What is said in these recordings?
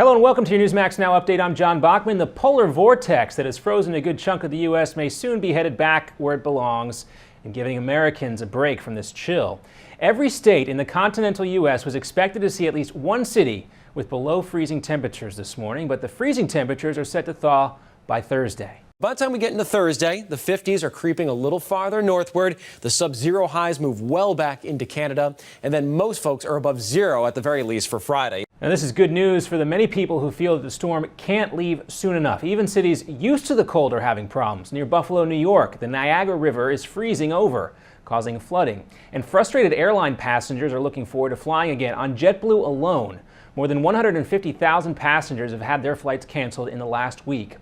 Hello and welcome to your Newsmax Now update. I'm John Bachman. The polar vortex that has frozen a good chunk of the U.S. may soon be headed back where it belongs and giving Americans a break from this chill. Every state in the continental U.S. was expected to see at least one city with below freezing temperatures this morning, but the freezing temperatures are set to thaw by Thursday. By the time we get into Thursday, the 50s are creeping a little farther northward. The sub-zero highs move well back into Canada, and then most folks are above zero at the very least for Friday. Now, this is good news for the many people who feel that the storm can't leave soon enough. Even cities used to the cold are having problems. Near Buffalo, New York, the Niagara River is freezing over, causing flooding. And frustrated airline passengers are looking forward to flying again. On JetBlue alone, more than 150,000 passengers have had their flights canceled in the last week.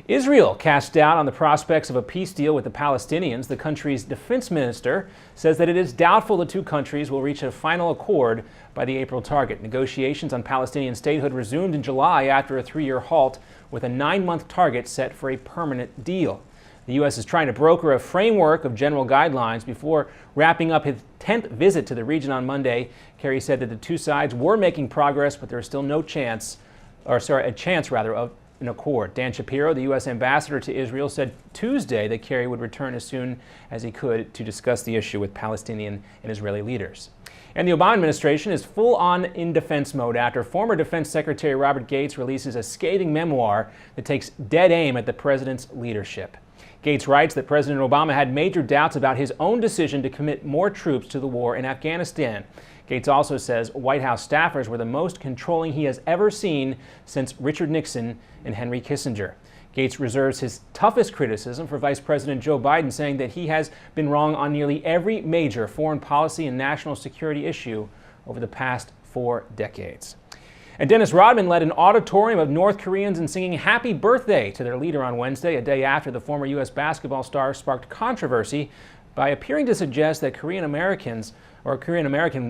Israel cast doubt on the prospects of a peace deal with the Palestinians. The country's defense minister says that it is doubtful the two countries will reach a final accord by the April target. Negotiations on Palestinian statehood resumed in July after a 3-year halt, with a 9-month target set for a permanent deal. The U.S. is trying to broker a framework of general guidelines before wrapping up his 10th visit to the region on Monday. Kerry said that the two sides were making progress, but there is still a chance of an accord. Dan Shapiro, the U.S. ambassador to Israel, said Tuesday that Kerry would return as soon as he could to discuss the issue with Palestinian and Israeli leaders. And the Obama administration is full on in defense mode after former Defense Secretary Robert Gates releases a scathing memoir that takes dead aim at the president's leadership. Gates writes that President Obama had major doubts about his own decision to commit more troops to the war in Afghanistan. Gates also says White House staffers were the most controlling he has ever seen since Richard Nixon and Henry Kissinger. Gates reserves his toughest criticism for Vice President Joe Biden, saying that he has been wrong on nearly every major foreign policy and national security issue over the past 4 decades. And Dennis Rodman led an auditorium of North Koreans in singing happy birthday to their leader on Wednesday, a day after the former U.S. basketball star sparked controversy by appearing to suggest that Korean American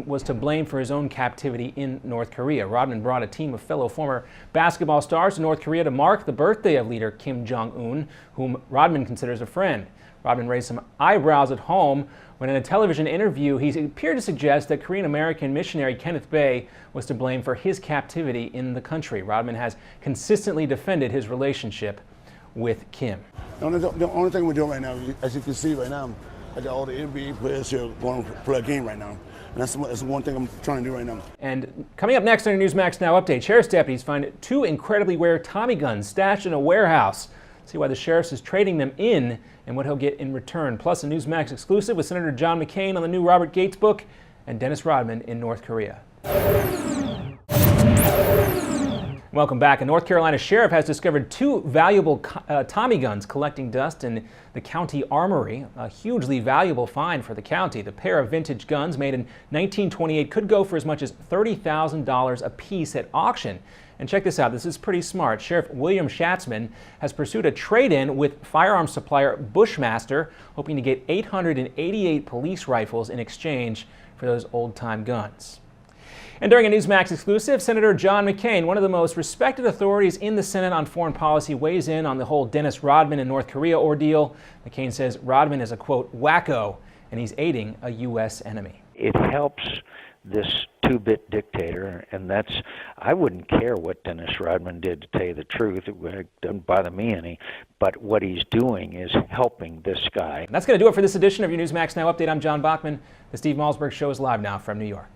was to blame for his own captivity in North Korea. Rodman brought a team of fellow former basketball stars to North Korea to mark the birthday of leader Kim Jong-un, whom Rodman considers a friend. Rodman raised some eyebrows at home when in a television interview he appeared to suggest that Korean American missionary Kenneth Bae was to blame for his captivity in the country. Rodman has consistently defended his relationship with Kim. The only thing we're doing right now, as you can see right now, I got all the NBA players here going to play a game right now. And that's one thing I'm trying to do right now. And coming up next on your Newsmax Now update, sheriff's deputies find 2 incredibly rare Tommy guns stashed in a warehouse. See why the sheriff is trading them in and what he'll get in return. Plus a Newsmax exclusive with Senator John McCain on the new Robert Gates book and Dennis Rodman in North Korea. Welcome back. A North Carolina sheriff has discovered 2 valuable Tommy guns collecting dust in the county armory, a hugely valuable find for the county. The pair of vintage guns made in 1928 could go for as much as $30,000 a piece at auction. And check this out, this is pretty smart. Sheriff William Schatzman has pursued a trade-in with firearms supplier Bushmaster, hoping to get 888 police rifles in exchange for those old-time guns. And during a Newsmax exclusive, Senator John McCain, one of the most respected authorities in the Senate on foreign policy, weighs in on the whole Dennis Rodman and North Korea ordeal. McCain says Rodman is a, quote, wacko, and he's aiding a U.S. enemy. It helps this two-bit dictator, and I wouldn't care what Dennis Rodman did, to tell you the truth. It doesn't bother me any, but what he's doing is helping this guy. And that's going to do it for this edition of your Newsmax Now update. I'm John Bachman. The Steve Malzberg Show is live now from New York.